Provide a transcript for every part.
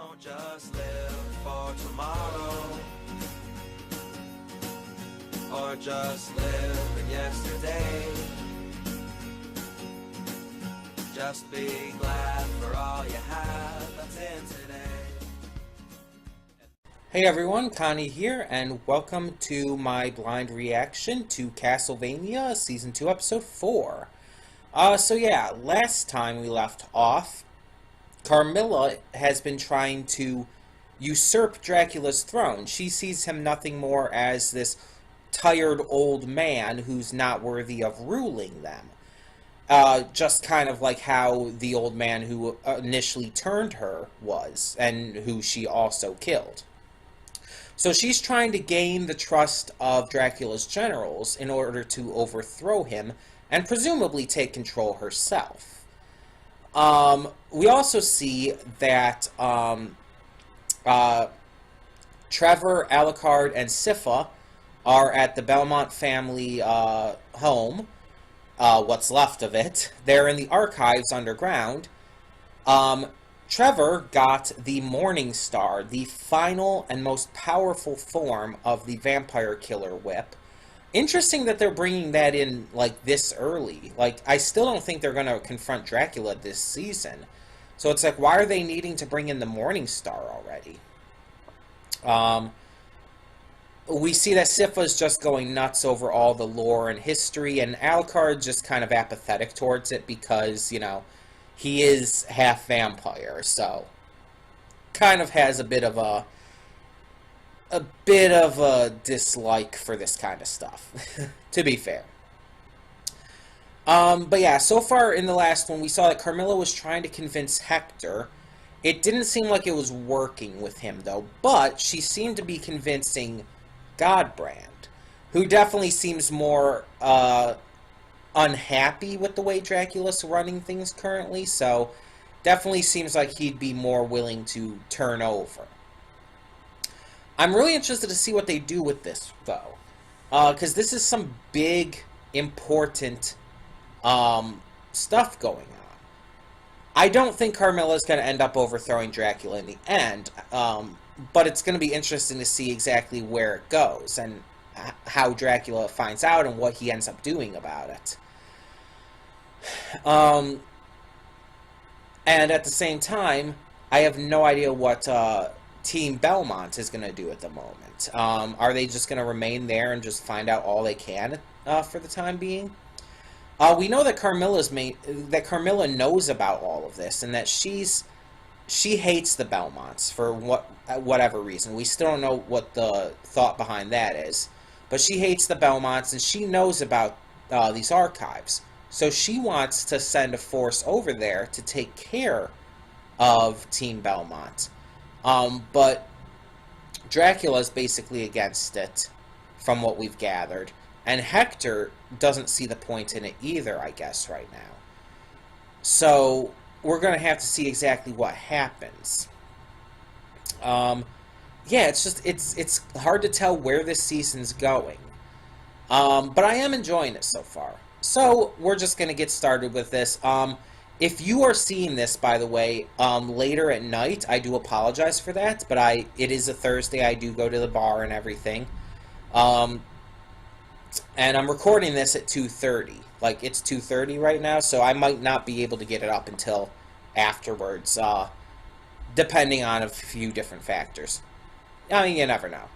Don't just live for tomorrow, or just live in yesterday. Just be glad for all you have that's in today. Hey everyone, Connie here, and welcome to my blind reaction to Castlevania Season 2 Episode 4. Last time we left off, Carmilla has been trying to usurp Dracula's throne. She sees him nothing more as this tired old man who's not worthy of ruling them. Just kind of like how the old man who initially turned her was, and who she also killed. So she's trying to gain the trust of Dracula's generals in order to overthrow him and presumably take control herself. We also see that Trevor, Alucard, and Sypha are at the Belmont family home, what's left of it. They're in the archives underground. Trevor got the Morning Star, the final and most powerful form of the vampire killer whip. Interesting that they're bringing that in, like, this early. Like, I still don't think they're going to confront Dracula this season. So it's like, why are they needing to bring in the Morning Star already? We see that Sypha's just going nuts over all the lore and history, and Alucard's just kind of apathetic towards it because, you know, he is half vampire, so kind of has a bit of a dislike for this kind of stuff, to be fair. But yeah, so far in the last one, we saw that Carmilla was trying to convince Hector. It didn't seem like it was working with him, though, but she seemed to be convincing Godbrand, who definitely seems more unhappy with the way Dracula's running things currently, so definitely seems like he'd be more willing to turn over. I'm really interested to see what they do with this, though, because this is some big, important stuff going on. I don't think Carmilla's going to end up overthrowing Dracula in the end, but it's going to be interesting to see exactly where it goes, and how Dracula finds out and what he ends up doing about it. And at the same time, I have no idea what Team Belmont is going to do at the moment. Are they just going to remain there and just find out all they can for the time being? We know that Carmilla knows about all of this, and that she hates the Belmonts for whatever reason. We still don't know what the thought behind that is. But she hates the Belmonts, and she knows about these archives. So she wants to send a force over there to take care of Team Belmont. But Dracula's basically against it, from what we've gathered. And Hector doesn't see the point in it either, I guess, right now. So we're going to have to see exactly what happens. Yeah, it's hard to tell where this season's going. But I am enjoying it so far. So we're just going to get started with this. If you are seeing this, by the way, later at night, I do apologize for that. But it is a Thursday. I do go to the bar and everything. And I'm recording this at 2:30. Like, it's 2:30 right now, so I might not be able to get it up until afterwards, depending on a few different factors. I mean, you never know.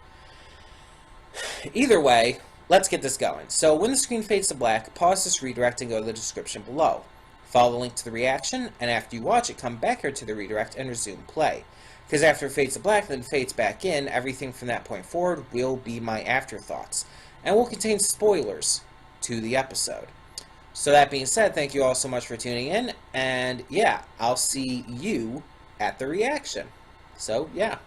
Either way, let's get this going. So when the screen fades to black, pause this redirect and go to the description below. Follow the link to the reaction, and after you watch it, come back here to the redirect and resume play. Because after it fades to black and then fades back in, everything from that point forward will be my afterthoughts, and will contain spoilers to the episode. So that being said, thank you all so much for tuning in, and yeah, I'll see you at the reaction. So yeah.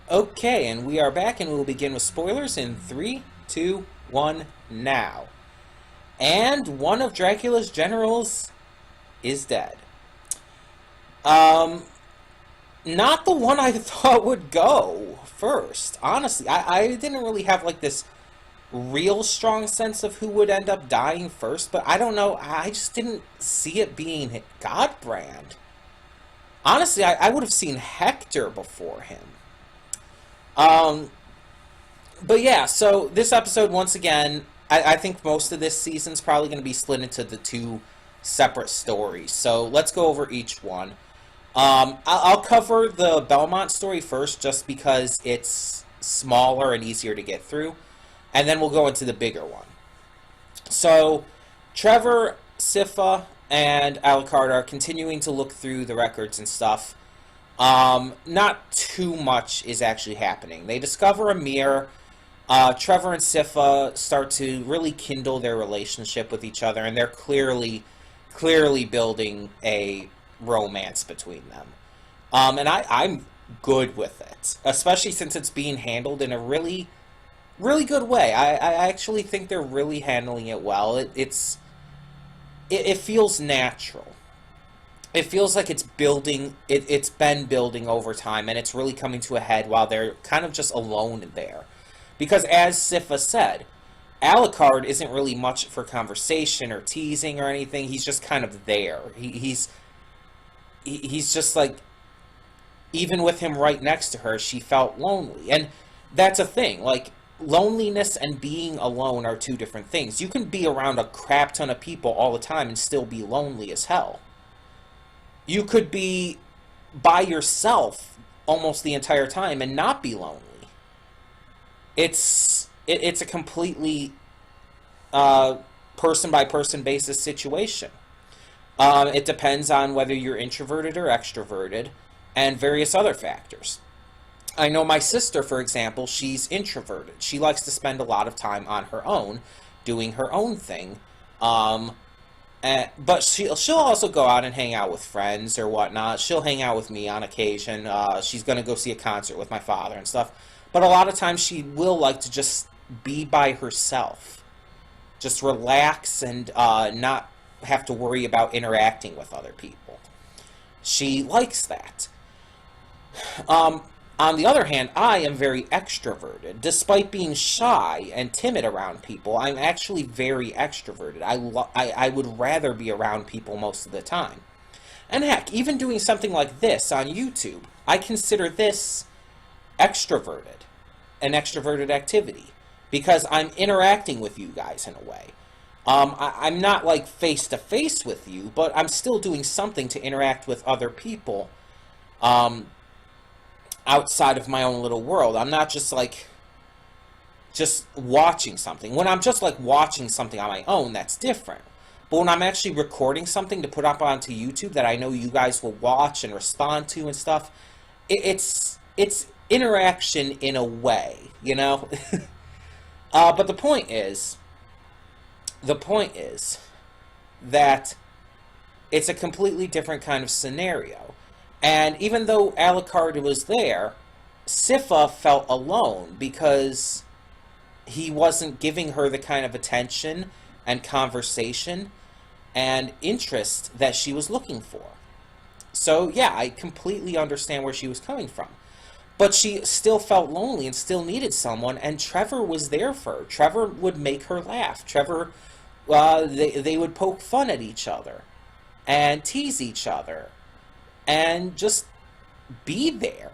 Okay, and we are back, and we'll begin with spoilers in 3, 2, 1, now. And one of Dracula's generals is dead. Not the one I thought would go first. Honestly, I didn't really have, like, this real strong sense of who would end up dying first, but I don't know, I just didn't see it being Godbrand. Honestly, I would have seen Hector before him. Um, but yeah, so this episode, once again, I think most of this season's probably going to be split into the two separate stories. So let's go over each one. I'll cover the Belmont story first, just because it's smaller and easier to get through. And then we'll go into the bigger one. So, Trevor, Sypha, and Alucard are continuing to look through the records and stuff. Not too much is actually happening. They discover a mirror. Trevor and Sypha start to really kindle their relationship with each other, and they're clearly building a romance between them. And I'm good with it, especially since it's being handled in a really, really good way. I actually think they're really handling it well. It feels natural. It feels like it's building. It's been building over time, and it's really coming to a head while they're kind of just alone there. Because as Sypha said, Alucard isn't really much for conversation or teasing or anything. He's just kind of there. He's just like, even with him right next to her, she felt lonely. And that's a thing. Like, loneliness and being alone are two different things. You can be around a crap ton of people all the time and still be lonely as hell. You could be by yourself almost the entire time and not be lonely. It's a completely person-by-person basis situation. It depends on whether you're introverted or extroverted, and various other factors. I know my sister, for example, she's introverted. She likes to spend a lot of time on her own, doing her own thing. But she'll also go out and hang out with friends or whatnot. She'll hang out with me on occasion. She's going to go see a concert with my father and stuff. But a lot of times she will like to just be by herself. Just relax and not have to worry about interacting with other people. She likes that. On the other hand, I am very extroverted. Despite being shy and timid around people, I'm actually very extroverted. I would rather be around people most of the time. And heck, even doing something like this on YouTube, I consider this extroverted, an extroverted activity, because I'm interacting with you guys in a way. I'm not like face-to-face with you, but I'm still doing something to interact with other people outside of my own little world. I'm not just like watching something. When I'm just like watching something on my own, that's different. But when I'm actually recording something to put up onto YouTube that I know you guys will watch and respond to and stuff, it's interaction in a way, you know? But the point is that it's a completely different kind of scenario. And even though Alucard was there, Sypha felt alone because he wasn't giving her the kind of attention and conversation and interest that she was looking for. So yeah, I completely understand where she was coming from. But she still felt lonely and still needed someone, and Trevor was there for her. Trevor would make her laugh. Trevor, they would poke fun at each other and tease each other and just be there.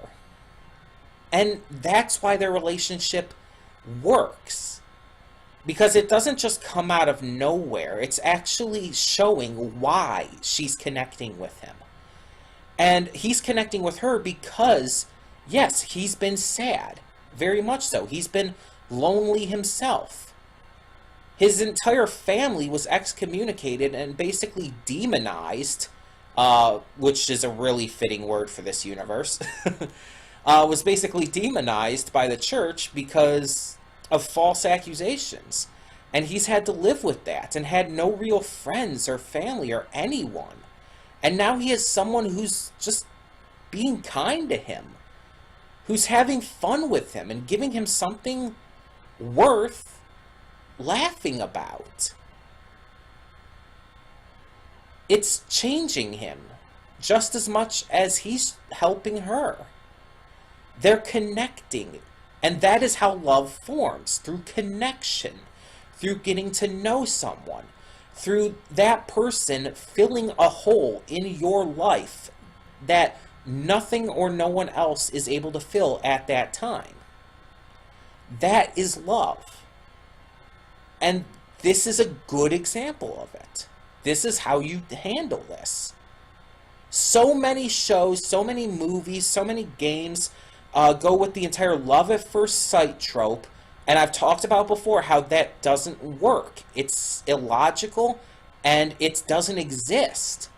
And that's why their relationship works. Because it doesn't just come out of nowhere. It's actually showing why she's connecting with him. And he's connecting with her because, yes, he's been sad. Very much so. He's been lonely himself. His entire family was excommunicated and basically demonized, which is a really fitting word for this universe, was basically demonized by the church because of false accusations. And he's had to live with that and had no real friends or family or anyone. And now he has someone who's just being kind to him, who's having fun with him and giving him something worth laughing about. It's changing him just as much as he's helping her. They're connecting, and that is how love forms, through connection, through getting to know someone, through that person filling a hole in your life that nothing or no one else is able to fill at that time. That is love. And this is a good example of it. This is how you handle this. So many shows, so many movies, so many games go with the entire love at first sight trope. And I've talked about before how that doesn't work. It's illogical and it doesn't exist.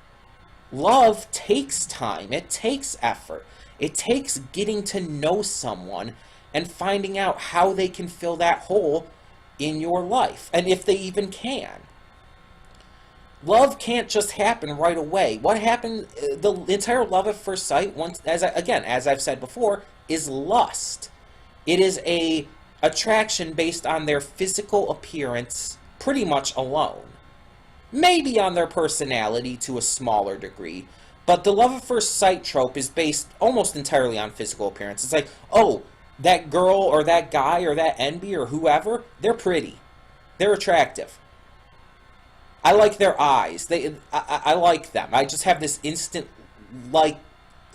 Love takes time. It takes effort. It takes getting to know someone and finding out how they can fill that hole in your life, and if they even can. Love can't just happen right away. What happened, the entire love at first sight, once, as I've said before, is lust. It is a attraction based on their physical appearance pretty much alone. Maybe on their personality to a smaller degree, but the love at first sight trope is based almost entirely on physical appearance. It's like, oh, that girl or that guy or that NB or whoever, they're pretty. They're attractive. I like their eyes. I like them. I just have this instant, I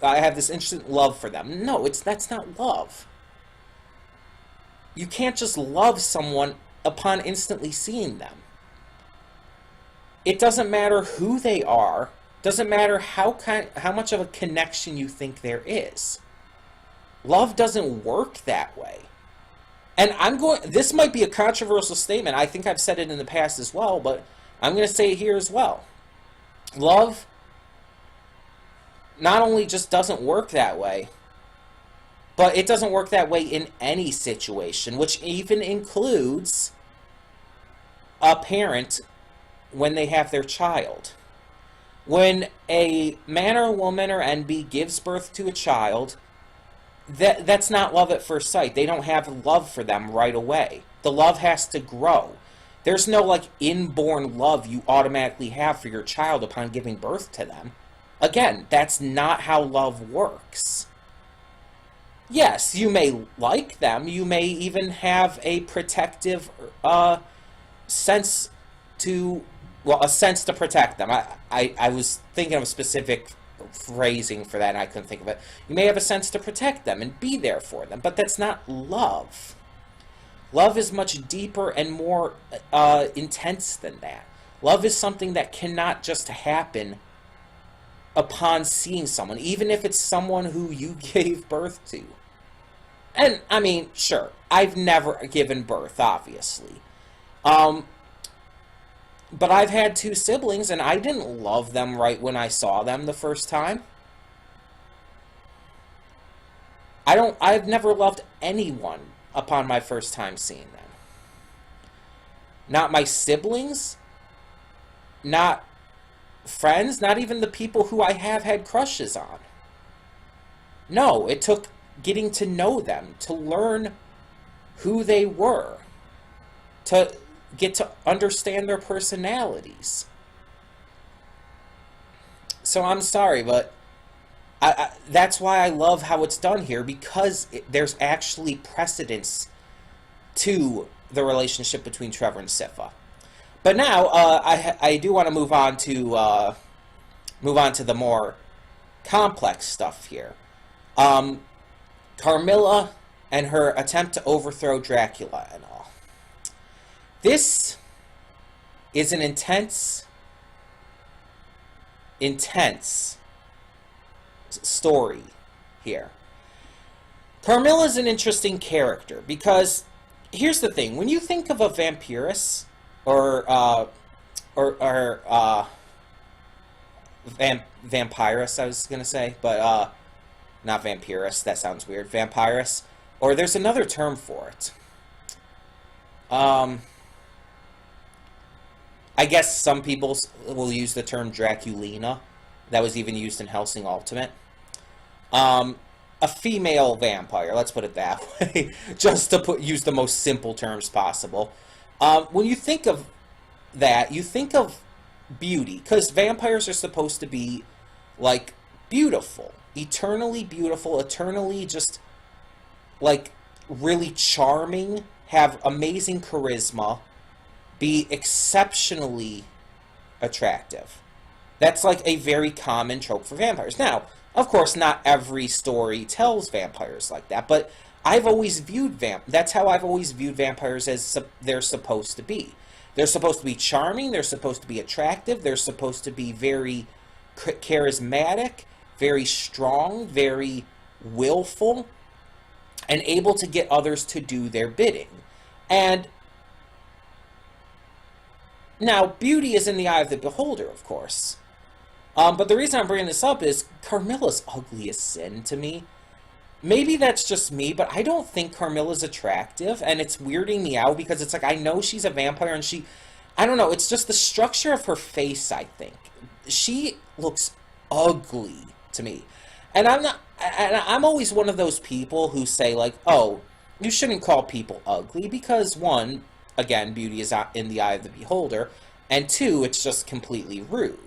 have this instant love for them. No, that's not love. You can't just love someone upon instantly seeing them. It doesn't matter who they are. Doesn't matter how much of a connection you think there is. Love doesn't work that way. And this might be a controversial statement. I think I've said it in the past as well, but I'm going to say it here as well. Love not only just doesn't work that way, but it doesn't work that way in any situation, which even includes a parent when they have their child. When a man or a woman or NB gives birth to a child, that's not love at first sight. They don't have love for them right away. The love has to grow. There's no inborn love you automatically have for your child upon giving birth to them. Again, that's not how love works. Yes, you may like them. You may even have a protective sense to protect them. I was thinking of a specific phrasing for that and I couldn't think of it. You may have a sense to protect them and be there for them, but that's not love. Love is much deeper and more intense than that. Love is something that cannot just happen upon seeing someone, even if it's someone who you gave birth to. And, I mean, sure, I've never given birth, obviously. But I've had two siblings, and I didn't love them right when I saw them the first time. I've never loved anyone upon my first time seeing them. Not my siblings, not friends, not even the people who I have had crushes on. No, it took getting to know them, to learn who they were, to get to understand their personalities. So I'm sorry, but that's why I love how it's done here, because there's actually precedence to the relationship between Trevor and Sypha. But now I do want to move on to the more complex stuff here. Carmilla and her attempt to overthrow Dracula and all. This is an intense story here. Carmilla's an interesting character because here's the thing: when you think of a vampiress or vampirus, I was gonna say, but not vampirus. That sounds weird. Vampirus, or there's another term for it. I guess some people will use the term Draculina. That was even used in Hellsing Ultimate. A female vampire, let's put it that way, just to use the most simple terms possible. When you think of that, you think of beauty, because vampires are supposed to be, like, beautiful. Eternally beautiful, eternally just, like, really charming, have amazing charisma, be exceptionally attractive. That's like a very common trope for vampires. Now, Of course, not every story tells vampires like that, but I've always viewed that's how I've always viewed vampires as they're supposed to be. They're supposed to be charming, they're supposed to be attractive, they're supposed to be very charismatic, very strong, very willful, and able to get others to do their bidding. And now, beauty is in the eye of the beholder, of course. But the reason I'm bringing this up is Carmilla's ugly as sin to me. Maybe that's just me, but I don't think Carmilla's attractive, and it's weirding me out because it's like I know she's a vampire and I don't know, it's just the structure of her face, I think. She looks ugly to me. And I'm always one of those people who say like, oh, you shouldn't call people ugly because one, again, beauty is in the eye of the beholder, and two, it's just completely rude.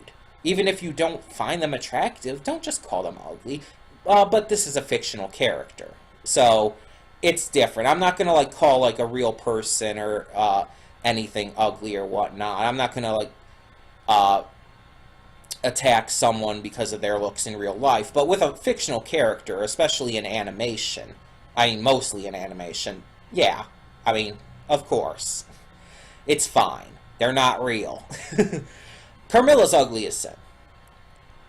Even if you don't find them attractive, don't just call them ugly. But this is a fictional character, so it's different. I'm not gonna like call like a real person or anything ugly or whatnot. I'm not gonna like attack someone because of their looks in real life. But with a fictional character, especially in animation, I mean mostly in animation, yeah. I mean, of course, it's fine. They're not real. Carmilla's ugly as sin.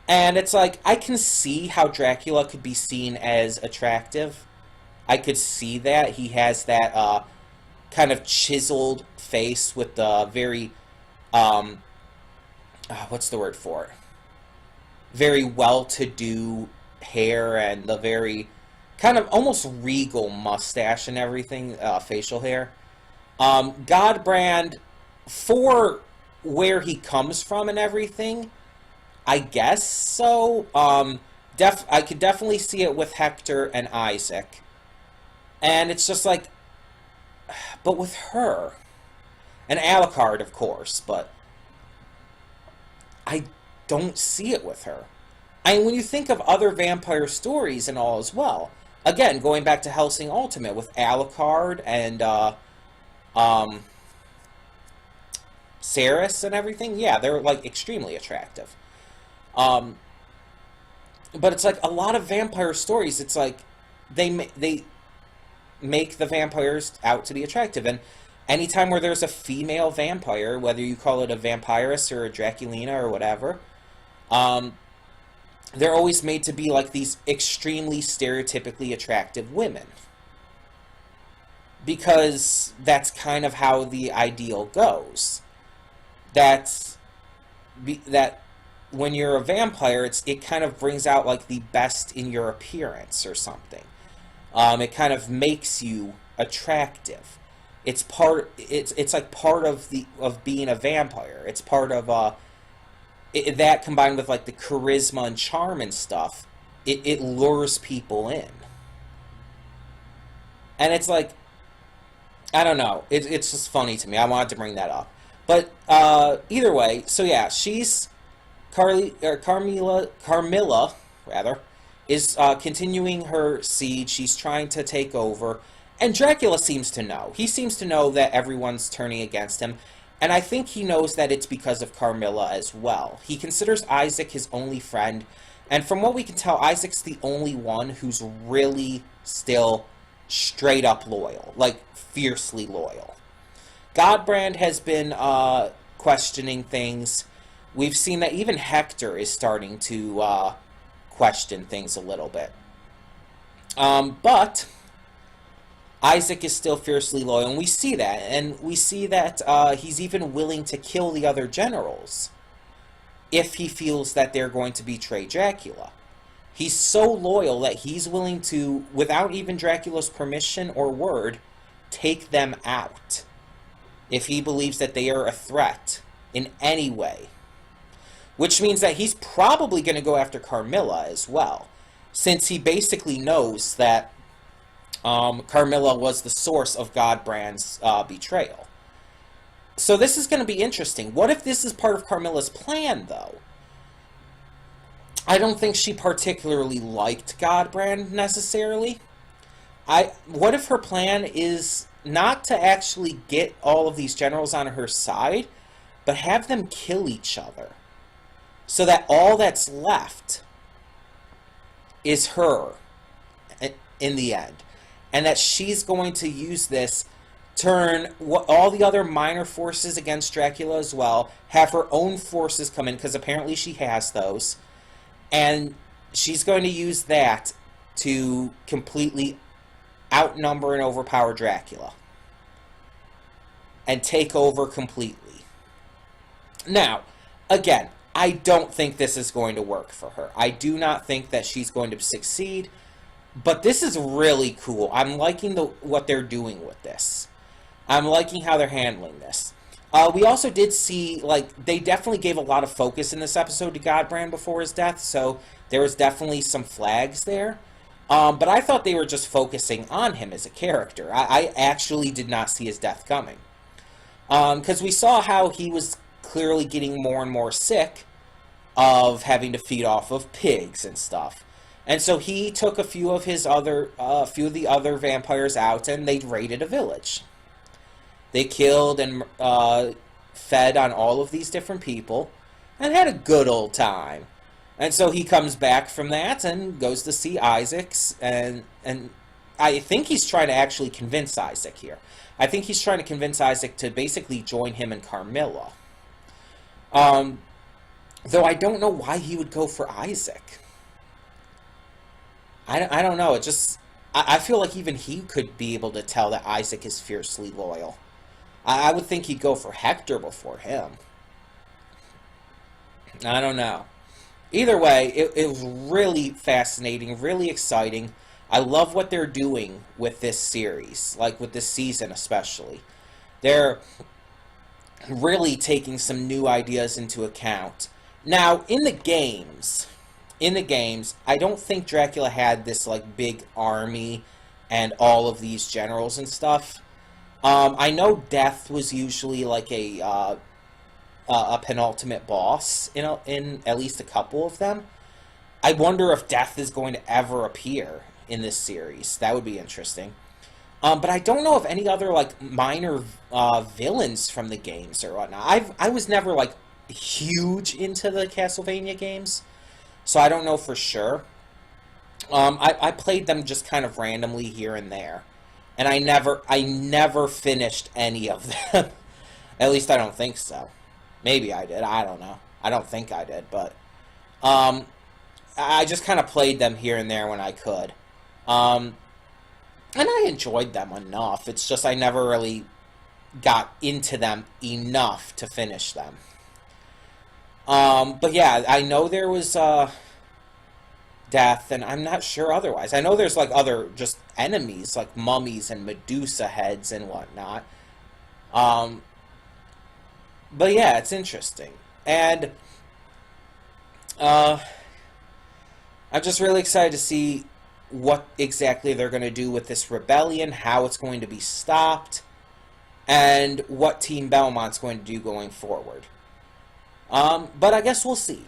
And it's like, I can see how Dracula could be seen as attractive. I could see that. He has that kind of chiseled face with the very, what's the word for it? Very well-to-do hair and the very kind of almost regal mustache and everything, facial hair. Godbrand, for where he comes from and everything, I guess so. I could definitely see it with Hector and Isaac. And it's just like, but with her, and Alucard, of course, but I don't see it with her. I mean, when you think of other vampire stories and all as well, again, going back to Hellsing Ultimate with Alucard and, Ceres and everything, yeah, they're, like, extremely attractive. But it's like a lot of vampire stories, it's like they make the vampires out to be attractive. And anytime where there's a female vampire, whether you call it a vampiress or a Draculina or whatever, they're always made to be like these extremely stereotypically attractive women. Because that's kind of how the ideal goes. That when you're a vampire, it kind of brings out like the best in your appearance or something. It kind of makes you attractive. It's like part of being a vampire. It's part of that combined with like the charisma and charm and stuff. It lures people in, and it's like, I don't know. It's just funny to me. I wanted to bring that up. But either way, so yeah, she's Carmilla rather, is continuing her siege. She's trying to take over, and Dracula seems to know. He seems to know that everyone's turning against him, and I think he knows that it's because of Carmilla as well. He considers Isaac his only friend, and from what we can tell, Isaac's the only one who's really still straight up loyal, like fiercely loyal. Godbrand has been questioning things. We've seen that even Hector is starting to question things a little bit. But Isaac is still fiercely loyal, and we see that. And we see that he's even willing to kill the other generals if he feels that they're going to betray Dracula. He's so loyal that he's willing to, without even Dracula's permission or word, take them out if he believes that they are a threat in any way. Which means that he's probably going to go after Carmilla as well, since he basically knows that Carmilla was the source of Godbrand's betrayal. So this is going to be interesting. What if this is part of Carmilla's plan, though? I don't think she particularly liked Godbrand, necessarily. What if her plan is not to actually get all of these generals on her side, but have them kill each other, so that all that's left is her in the end. And that she's going to use this, turn all the other minor forces against Dracula as well, have her own forces come in, because apparently she has those, and she's going to use that to completely outnumber and overpower Dracula and take over completely. Now, again, I don't think this is going to work for her. I do not think that she's going to succeed, but this is really cool. I'm liking what they're doing with this. I'm liking how they're handling this. We also did see, like, they definitely gave a lot of focus in this episode to Godbrand before his death, so there was definitely some flags there. But I thought they were just focusing on him as a character. I actually did not see his death coming. Because we saw how he was clearly getting more and more sick of having to feed off of pigs and stuff. And so he took a few of the other vampires out, and they raided a village. They killed and fed on all of these different people and had a good old time. And so he comes back from that and goes to see Isaac's, and I think he's trying to actually convince Isaac here. I think he's trying to convince Isaac to basically join him and Carmilla. Though I don't know why he would go for Isaac. I don't know. It just, I feel like even he could be able to tell that Isaac is fiercely loyal. I would think he'd go for Hector before him. I don't know. Either way, it was really fascinating, really exciting. I love what they're doing with this series, like with this season especially. They're really taking some new ideas into account. Now, in the games, I don't think Dracula had this like big army and all of these generals and stuff. I know Death was usually like a penultimate boss in at least a couple of them. I wonder if Death is going to ever appear in this series. That would be interesting. But I don't know of any other like minor villains from the games or whatnot. I was never like huge into the Castlevania games, so I don't know for sure. I played them just kind of randomly here and there, and I never finished any of them. At least I don't think so. Maybe I did. I don't know. I don't think I did, but I just kind of played them here and there when I could. And I enjoyed them enough. It's just I never really got into them enough to finish them. But yeah, I know there was Death, and I'm not sure otherwise. I know there's like other just enemies, like mummies and Medusa heads and whatnot. But yeah, it's interesting. And I'm just really excited to see what exactly they're going to do with this rebellion, how it's going to be stopped, and what Team Belmont's going to do going forward. But I guess we'll see.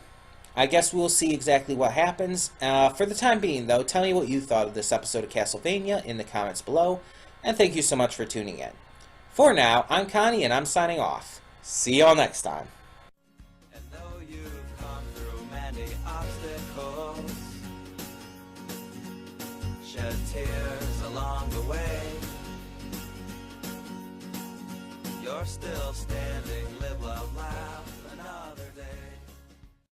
I guess we'll see exactly what happens. For the time being, though, tell me what you thought of this episode of Castlevania in the comments below, and thank you so much for tuning in. For now, I'm Connie, and I'm signing off. See y'all next time. And though you've come through many obstacles, shed tears along the way, you're still standing, live, love, laugh.